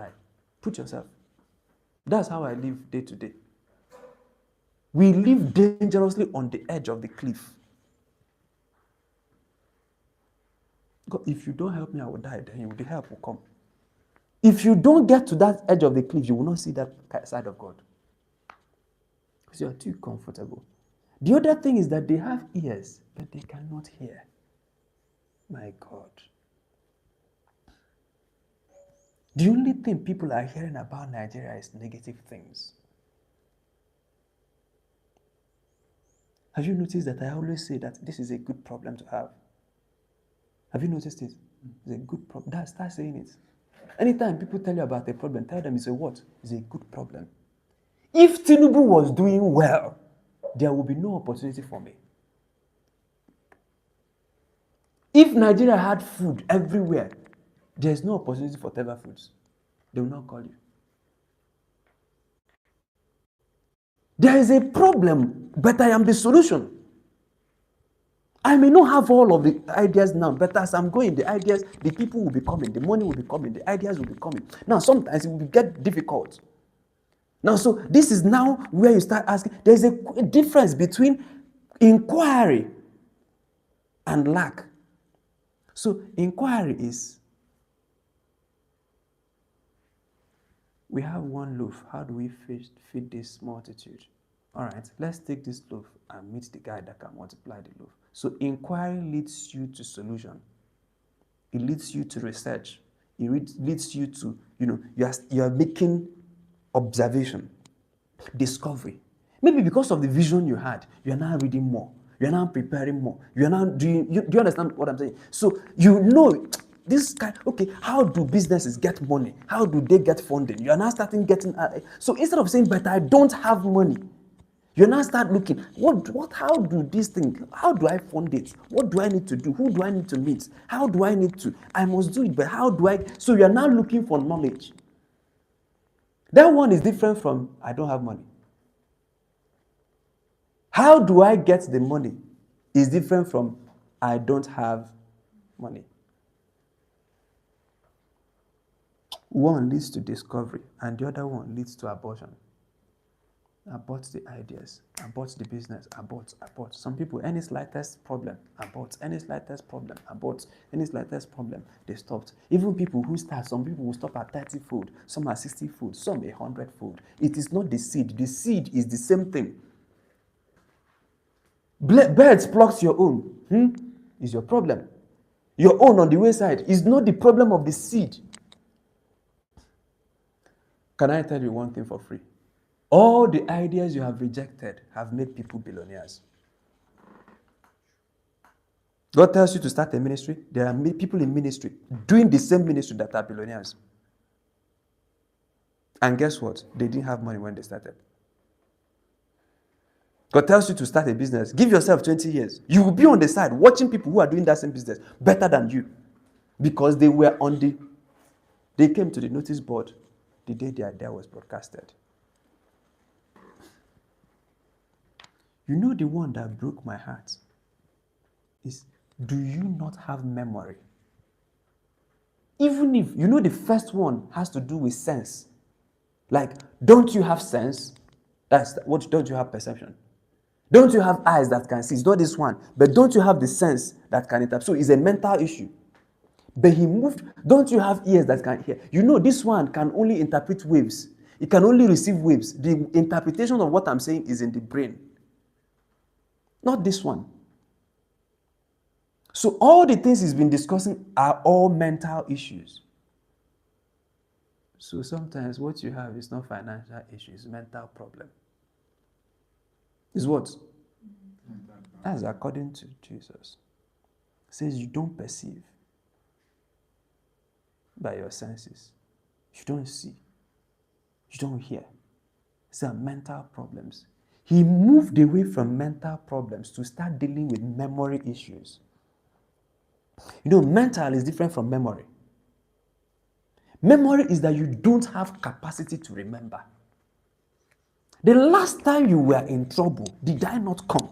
die. Put yourself. That's how I live day to day. We live dangerously on the edge of the cliff. God, if you don't help me, I will die. Then the help will come. If you don't get to that edge of the cliff, you will not see that side of God. Because you are too comfortable. The other thing is that they have ears, but they cannot hear. My God. The only thing people are hearing about Nigeria is negative things. Have you noticed that I always say that this is a good problem to have? Have you noticed it? It's a good problem. Start saying it. Anytime people tell you about a problem, tell them it's a what? It's a good problem. If Tinubu was doing well, there will be no opportunity for me. If Nigeria had food everywhere, there's no opportunity for Teva Foods. They will not call you. There is a problem, but I am the solution. I may not have all of the ideas now, but as I'm going, the ideas, the people will be coming, the money will be coming, the ideas will be coming. Now, sometimes it will get difficult. Now, so this is now where you start asking. There's a difference between inquiry and lack. So, inquiry is, we have one loaf. How do we feed this multitude? All right, let's take this loaf and meet the guy that can multiply the loaf. So inquiry leads you to solution. It leads you to research. It leads you to, you are making observation, discovery. Maybe because of the vision you had, you are now reading more. You are now preparing more. You are now doing, do you understand what I'm saying? So this guy, okay, how do businesses get money? How do they get funding? You are now starting getting, so instead of saying, but I don't have money, you now start looking, how do I fund it? What do I need to do? Who do I need to meet? How do I need to? I must do it, but how do I? So you are now looking for knowledge. That one is different from, I don't have money. How do I get the money is different from, I don't have money. One leads to discovery, and the other one leads to abortion. Abort the ideas, abort the business, abort. Some people, any slightest problem, abort. Any slightest problem, abort. Any slightest problem, they stopped. Even people who start, some people will stop at 30 fold, some at 60 fold, some 100 fold. It is not the seed. The seed is the same thing. Birds plucks your own. Is your problem. Your own on the wayside is not the problem of the seed. Can I tell you one thing for free? All the ideas you have rejected have made people billionaires. God tells you to start a ministry. There are people in ministry doing the same ministry that are billionaires. And guess what? They didn't have money when they started. God tells you to start a business. Give yourself 20 years. You will be on the side watching people who are doing that same business better than you. Because they came to the notice board the day the idea was broadcasted. You know, the one that broke my heart is, do you not have memory? Even if, the first one has to do with sense. Like, don't you have sense? Don't you have perception? Don't you have eyes that can see? It's not this one. But don't you have the sense that can interpret? So it's a mental issue. But he moved, don't you have ears that can hear? This one can only interpret waves. It can only receive waves. The interpretation of what I'm saying is in the brain. Not this one. So all the things he's been discussing are all mental issues. So sometimes what you have is not financial issue, it's mental problem. Is what? That's according to Jesus. It says you don't perceive by your senses. You don't see. You don't hear. These are mental problems. He moved away from mental problems to start dealing with memory issues. Mental is different from memory. Memory is that you don't have capacity to remember. The last time you were in trouble, did I not come?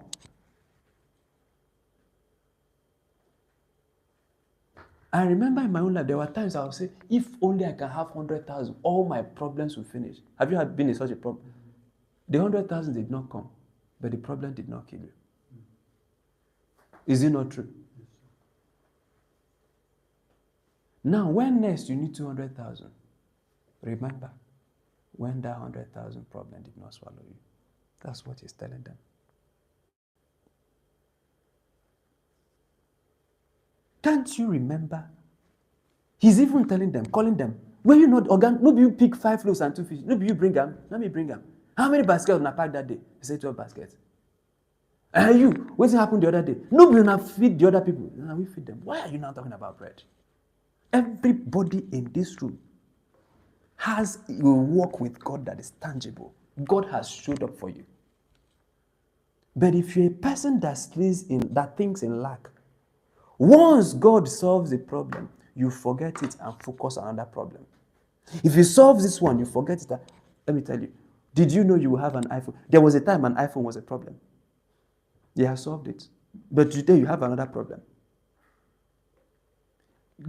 I remember in my own life, there were times I would say, if only I can have 100,000, all my problems will finish. Have you been in such a problem? The 100,000 did not come, but the problem did not kill you. Is it not true? Now, when next you need 200,000, remember, when that 100,000 problem did not swallow you. That's what he's telling them. Can't you remember? He's even telling them, calling them, when you not organ, maybe you pick 5 loaves and 2 fish, maybe you bring them, let me bring them. How many baskets did I pack that day? He said 12 baskets. And you, what happened the other day? Nobody will not feed the other people. No, we feed them. Why are you now talking about bread? Everybody in this room has a walk with God that is tangible. God has showed up for you. But if you're a person that thinks in lack, once God solves a problem, you forget it and focus on another problem. If He solves this one, you forget it. Let me tell you, did you know you will have an iPhone? There was a time an iPhone was a problem. He has solved it. But today you have another problem.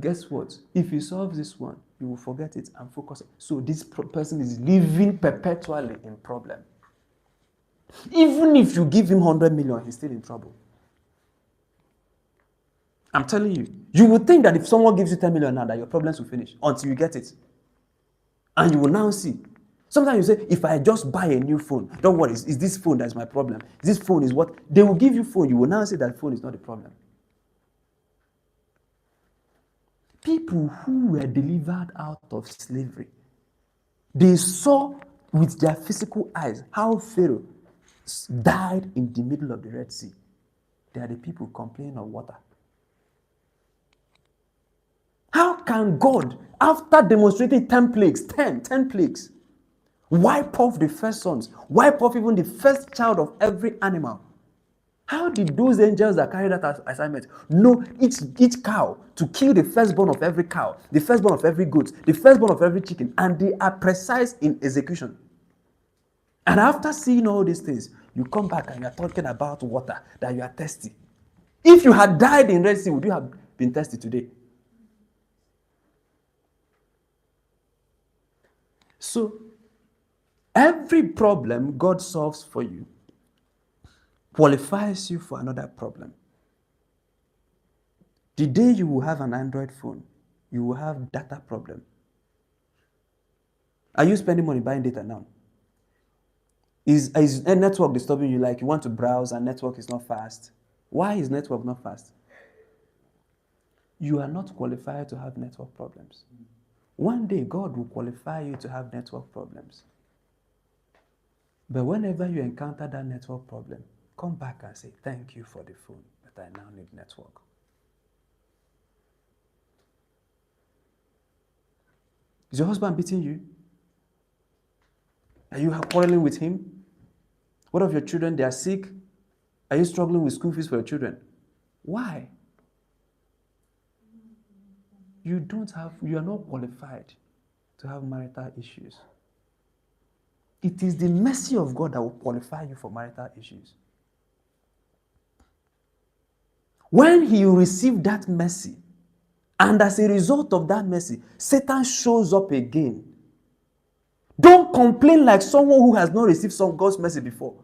Guess what? If He solves this one, you will forget it and focus. So this person is living perpetually in problem. Even if you give him 100 million, he's still in trouble. I'm telling you. You would think that if someone gives you 10 million now, that your problems will finish until you get it. And you will now see. Sometimes you say, if I just buy a new phone, don't worry, is this phone that's my problem? This phone is what? They will give you phone. You will now say that phone is not the problem. People who were delivered out of slavery, they saw with their physical eyes how Pharaoh died in the middle of the Red Sea. They are the people complaining of water. How can God, after demonstrating 10 plagues, 10 plagues, wipe off the first sons, wipe off even the first child of every animal? How did those angels that carried that assignment know each cow to kill the firstborn of every cow, the firstborn of every goat, the firstborn of every chicken, and they are precise in execution? And after seeing all these things, you come back and you are talking about water, that you are thirsty. If you had died in Red Sea, would you have been thirsty today? So, every problem God solves for you qualifies you for another problem. The day you will have an Android phone, you will have data problem. Are you spending money buying data now? Is a network disturbing you, like you want to browse and network is not fast? Why is network not fast? You are not qualified to have network problems. One day, God will qualify you to have network problems. But whenever you encounter that network problem, come back and say, thank you for the phone, but I now need network. Is your husband beating you? Are you quarreling with him? What of your children? They are sick. Are you struggling with school fees for your children? Why? You are not qualified to have marital issues. It is the mercy of God that will qualify you for marital issues. When He received that mercy, and as a result of that mercy, Satan shows up again. Don't complain like someone who has not received some God's mercy before.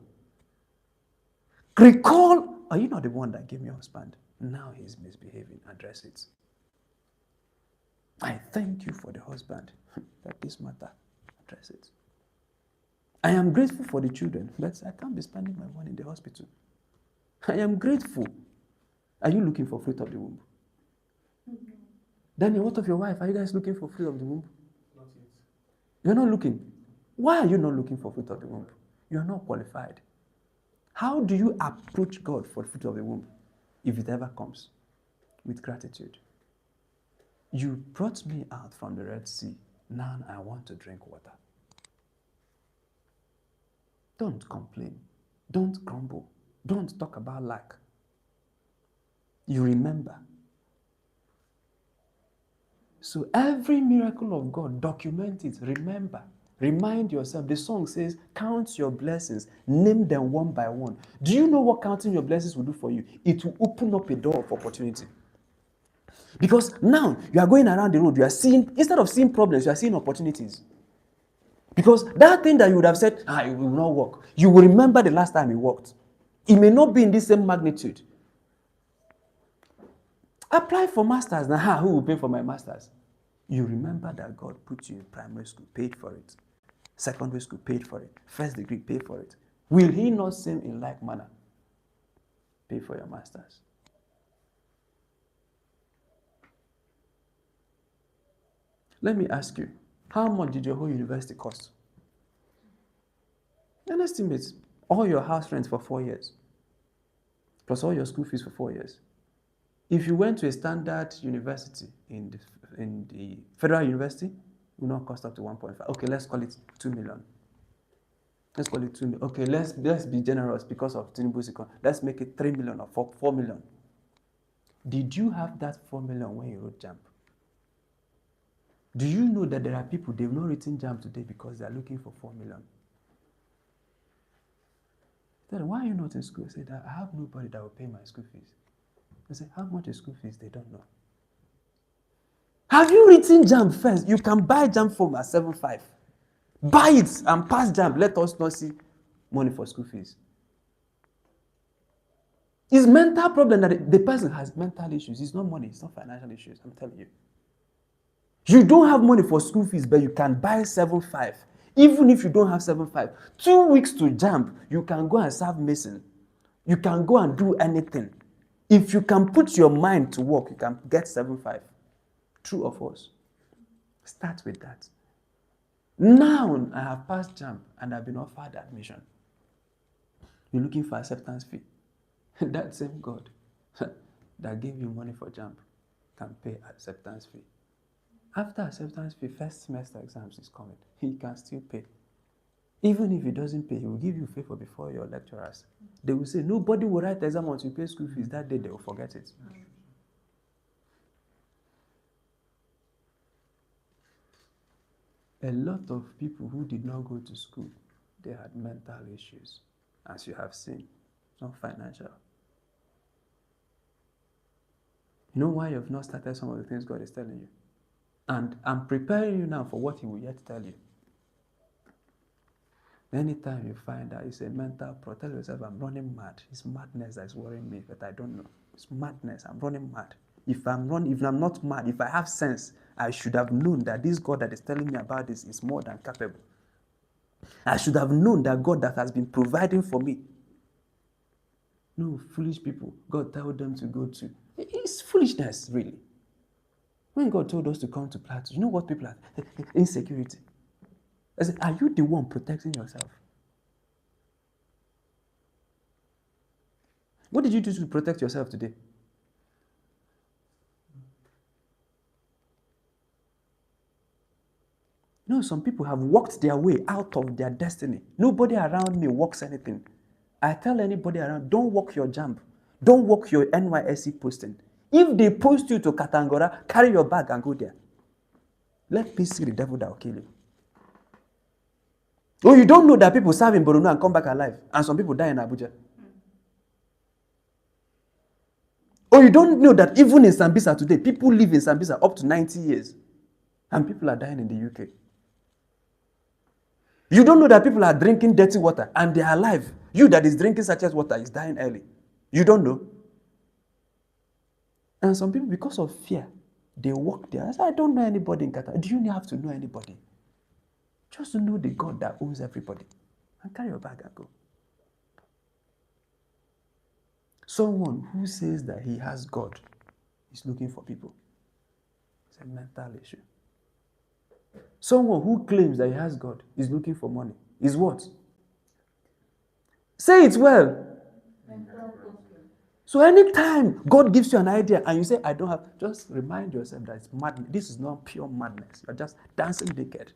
Recall, are you not the one that gave me a husband? Now he's misbehaving. Address it. I thank you for the husband. That this matter. Address it. I am grateful for the children, but I can't be spending my money in the hospital. I am grateful. Are you looking for fruit of the womb? Daniel, what of your wife? Are you guys looking for fruit of the womb? Not yet. You're not looking. Why are you not looking for fruit of the womb? You're not qualified. How do you approach God for fruit of the womb if it ever comes? With gratitude. You brought me out from the Red Sea. Now I want to drink water. Don't complain. Don't grumble. Don't talk about lack. You remember. So every miracle of God, document it. Remember. Remind yourself. The song says, count your blessings. Name them one by one. Do you know what counting your blessings will do for you? It will open up a door of opportunity. Because now you are going around the road, you are seeing, instead of seeing problems, you are seeing opportunities. Because that thing that you would have said, it will not work, you will remember the last time it worked. It may not be in the same magnitude. Apply for masters. Now, who will pay for my masters? You remember that God put you in primary school, paid for it. Secondary school, paid for it. First degree, paid for it. Will he not same in like manner? Pay for your masters. Let me ask you, how much did your whole university cost? An estimate. All your house rent for 4 years, plus all your school fees for 4 years. If you went to a standard university in the federal university, it will not cost up to 1.5. Okay, let's call it 2 million. Let's call it 2 million. Okay, let's be generous because of Tinubu's economy. Let's make it 3 million or 4 million. Did you have that 4 million when you wrote JAMB? Do you know that there are people, they've not written JAMB today because they're looking for 4 million? Then why are you not in school? I said, I have nobody that will pay my school fees. I said, how much is school fees? They don't know. Have you written JAMB first? You can buy JAMB form at 7.5. Buy it and pass JAMB. Let us not see money for school fees. It's mental problem that the person has mental issues. It's not money. It's not financial issues. I'm telling you. You don't have money for school fees, but you can buy 7.5. Even if you don't have 7.5, 2 weeks to JAMB, you can go and serve Mason. You can go and do anything. If you can put your mind to work, you can get 7.5. True or false? Start with that. Now I have passed JAMB and I've been offered admission. You're looking for acceptance fee. That same God that gave you money for JAMB can pay acceptance fee. After acceptance fee, first semester exams is coming. He can still pay. Even if he doesn't pay, he will give you a favor before your lecturers. They will say, nobody will write the exam until you pay school fees. That day, they will forget it. A lot of people who did not go to school, they had mental issues, as you have seen, not financial. You know why you have not started some of the things God is telling you? And I'm preparing you now for what he will yet tell you. Anytime you find that it's a mental problem, tell yourself, I'm running mad. It's madness that's worrying me, but I don't know. It's madness. I'm running mad. If I'm not mad, if I have sense, I should have known that this God that is telling me about this is more than capable. I should have known that God that has been providing for me. No, foolish people, God told them to go to. It's foolishness, really. When God told us to come to Plateau, you know what people are? Insecurity. I said, are you the one protecting yourself? What did you do to protect yourself today? No, some people have walked their way out of their destiny. Nobody around me walks anything. I tell anybody around, don't walk your JAMB. Don't walk your NYSC posting. If they post you to Katangora, carry your bag and go there. Let me see the devil that will kill you. Oh, you don't know that people serve in Borno and come back alive, and some people die in Abuja. Oh, you don't know that even in Sambisa today, people live in Sambisa up to 90 years, and people are dying in the UK. You don't know that people are drinking dirty water, and they are alive. You that is drinking such as water is dying early. You don't know. And some people, because of fear, they walk there. I say, I don't know anybody in Qatar. Do you have to know anybody? Just to know the God that owns everybody. And carry your bag and go. Someone who says that he has God is looking for people. It's a mental issue. Someone who claims that he has God is looking for money. Is what? Say it well. So anytime God gives you an idea and you say, I don't have, just remind yourself that it's madness. This is not pure madness. You're just dancing naked.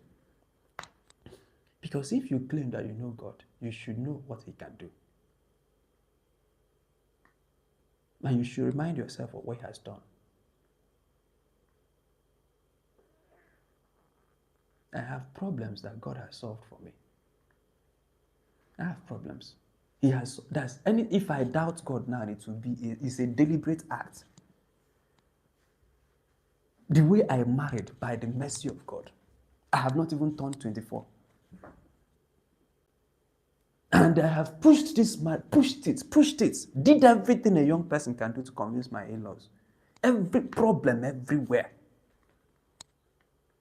Because if you claim that you know God, you should know what he can do. And you should remind yourself of what he has done. I have problems that God has solved for me. I have problems. He has, if I doubt God now, it's a deliberate act. The way I married, by the mercy of God, I have not even turned 24. And I have pushed it, did everything a young person can do to convince my in-laws. Every problem everywhere.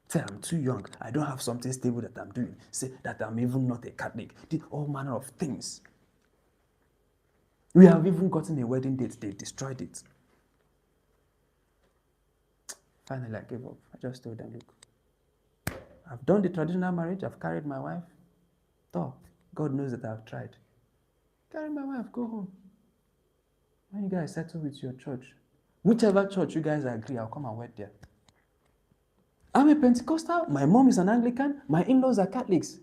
Say I'm too young, I don't have something stable that I'm doing. Say that I'm even not a Catholic. Did all manner of things. We have even gotten a wedding date, they destroyed it. Finally, I gave up. I just told them, look, I've done the traditional marriage, I've carried my wife. God knows that I've tried. Carry my wife, go home. When you guys settle with your church, whichever church you guys agree, I'll come and wed there. I'm a Pentecostal, my mom is an Anglican, my in-laws are Catholics.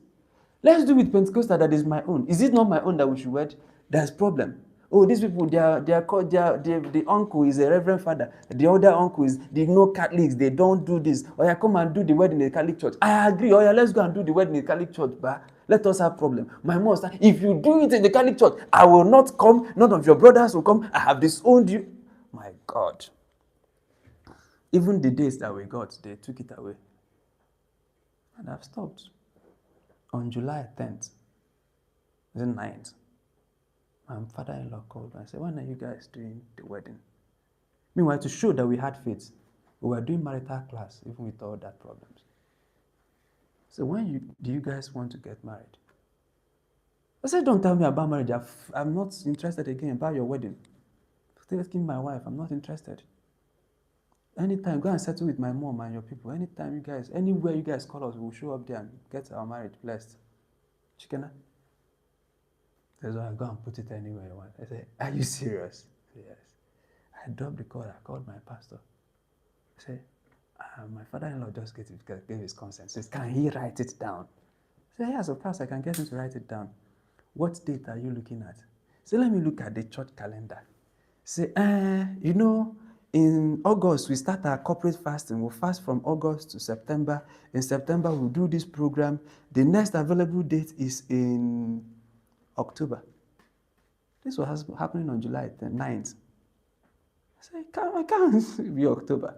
Let's do with Pentecostal that is my own. Is it not my own that we should wed? There's problem. Oh, these people, the uncle is a reverend father. The other uncle is, they know Catholics, they don't do this. Oh yeah, come and do the wedding in the Catholic church. I agree. Oh yeah, let's go and do the wedding in the Catholic church. But let us have problem. My mom said, if you do it in the Catholic church, I will not come. None of your brothers will come. I have disowned you. My God. Even the days that we got, they took it away. And I've stopped. On July 10th, the 9th, my father-in-law called me and said, when are you guys doing the wedding? Meanwhile, to show that we had faith, we were doing marital class, even with all that problems. So do you guys want to get married? I said, don't tell me about marriage. I'm not interested again about your wedding. Still asking my wife, I'm not interested. Anytime, go and settle with my mom and your people. Anytime you guys, anywhere you guys call us, we'll show up there and get our marriage blessed. Chikena? That's why I go and put it anywhere you want. I said, are you serious? I said, yes. I dropped the call. I called my pastor. I said, my father-in-law just gave his consent. He says, can he write it down? I said, yes, of course, I can get him to write it down. What date are you looking at? So let me look at the church calendar. Say, in August, we start our corporate fasting. We'll fast from August to September. In September, we'll do this program. The next available date is in October. This was happening on July 9th. I said, I can't be October.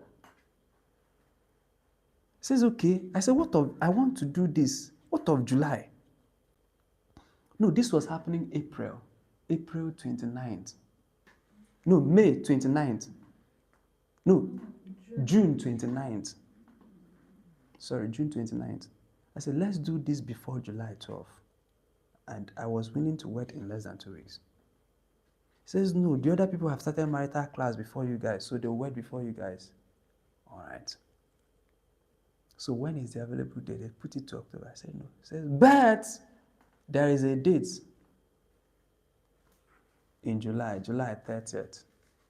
He says, okay. I said, I want to do this. What of July? No, this was happening April 29th. No, May 29th. No, June 29th. Sorry, June 29th. I said, let's do this before July 12th. And I was willing to wait in less than 2 weeks. He says, no, the other people have started marital class before you guys, so they'll wait before you guys. All right. So when is the available date? They put it to October. I said, no. He says, but there is a date in July 30th.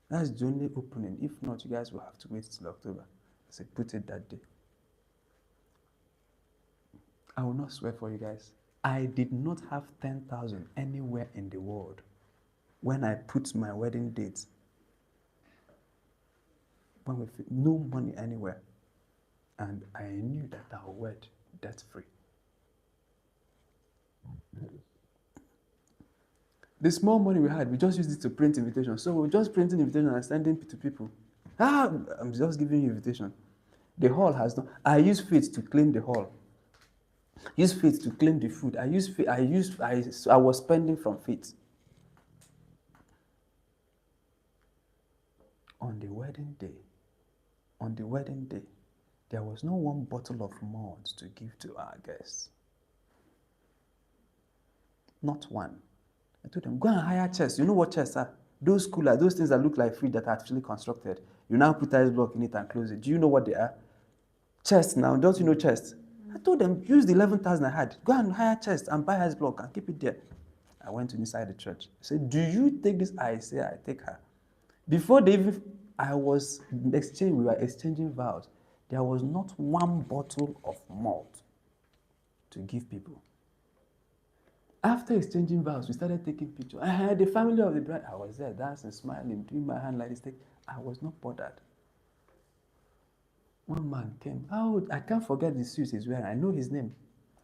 That's the only opening. If not, you guys will have to wait till October. I said, put it that day. I will not swear for you guys. I did not have 10,000 anywhere in the world when I put my wedding date. No money anywhere. And I knew that I would wed debt-free. The small money we had, we just used it to print invitations. So we're just printing invitations and sending to people. I'm just giving you invitation. The hall has no. I use faith to claim the hall. Use faith to claim the food. I was spending from faith. On the wedding day, there was no one bottle of malt to give to our guests. Not one. I told them, go and hire chests. You know what chests are? Those coolers, those things that look like fridge that are actually constructed. You now put ice block in it and close it. Do you know what they are? Chests now. Don't you know chests? I told them, use the 11,000 I had. Go and hire chests and buy ice block and keep it there. I went inside the church. I said, do you take this? I say, I take her. Before we were exchanging vows. There was not one bottle of malt to give people. After exchanging vows, we started taking pictures. I had the family of the bride. I was there dancing, smiling, doing my hand like this. I was not bothered. One man came. I can't forget the suit he's wearing. I know his name.